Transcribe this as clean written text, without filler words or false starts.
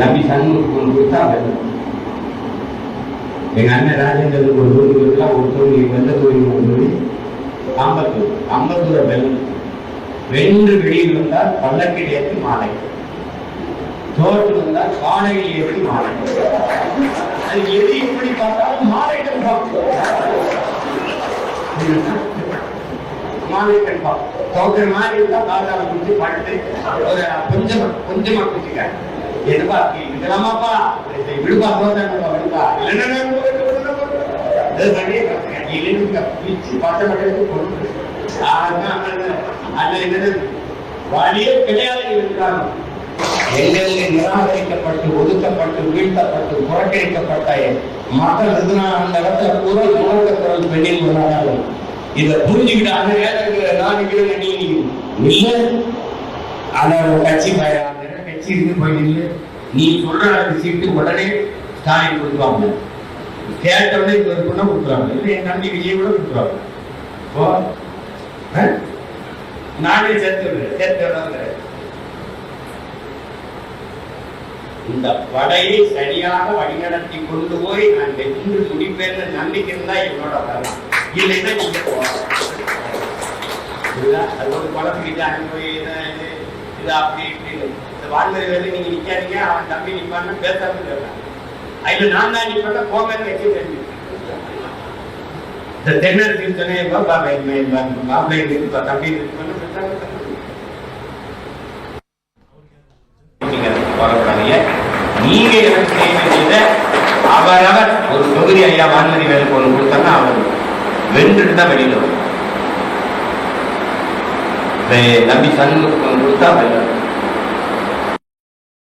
நம்பி சண்முகம் கொடுத்தா வெள்ளம். எங்க அண்ணன் ராஜேந்திரனுக்கு ஒரு தொகுதி கொடுத்தா ஒரு தொகுதி வெள்ள தொகுதி ஒரு தொகுதி அம்பத்தூர். அம்பத்தூரை வெள்ளம் 2 வெளியில் வந்தால் பல்லக்கில் ஏற்றி மாலை, தோற்று வந்தால் காலையில் ஏற்றி மாலை. அது எது எப்படி பார்த்தாலும் மாலைகள் மாலைகள் தோற்ற மாதிரி இருந்தா காதால குடிச்சு படுத்து கொஞ்சமா குடிச்சுக்க. என்னப்பா இதெல்லாமாப்பா விடுப்பா தோத்தாங்கப்பா விடுப்பா வழியே கிடையாது இருக்கிறாங்க. எங்களுக்கு நிராகரிக்கப்பட்டு ஒதுக்கப்பட்டு வீழ்த்தப்பட்டு புறக்கணிக்கப்பட்ட மக்கள் அந்த இடத்துல பூரா உணர்ந்த குரல் பெண்ணில் வரார்கள். இதை புரிஞ்சுக்கிட்டு அந்த நேரத்தில் நான் இல்லை ஆனா கட்சி கட்சி இருந்து போயிட்டு நீ சொல்ற சீட்டு உடனே ஸ்டாலின் கொடுத்துருவாங்க. கேட்டவுடனே இது ஒரு பொண்ணை கொடுத்துருவாங்க. இல்லை என் நம்பி விஜய் கூட கொடுத்துருவாங்க. நானே சேர்த்து இந்த படையை சரியாக வழிநடத்தி கொண்டு போய் நான் வென்று முடிப்பேன்னு நம்பிக்கை இருந்தா என்னோட வரலாம். இல்லைன்னா நீங்க போகலாம். அது ஒரு குழப்பிக்கிட்டு அனுப்பி இது அப்படி இப்படின்னு இந்த வாழ்முறை வேலை நீங்க நிக்காதீங்க, அவன் தம்பி நிப்பான்னு பேசாம இருக்கலாம். அதுல நான் தான் நிப்பா போங்கன்னு வச்சு தெரிஞ்சு இந்த தென்னரசு சொன்னேன் மாப்பிள்ளை தம்பி போராடாதீங்க. நீங்க எனக்கு செய்ய வேண்டியத அவரவர் ஒரு தொகுதி ஐயா வான்மதி வேலைக்கு ஒன்று கொடுத்தாங்கன்னா அவர் வென்றுட்டு தான் வெளியில வரும். நம்பி சண்முகம் கொடுத்தா வெள்ள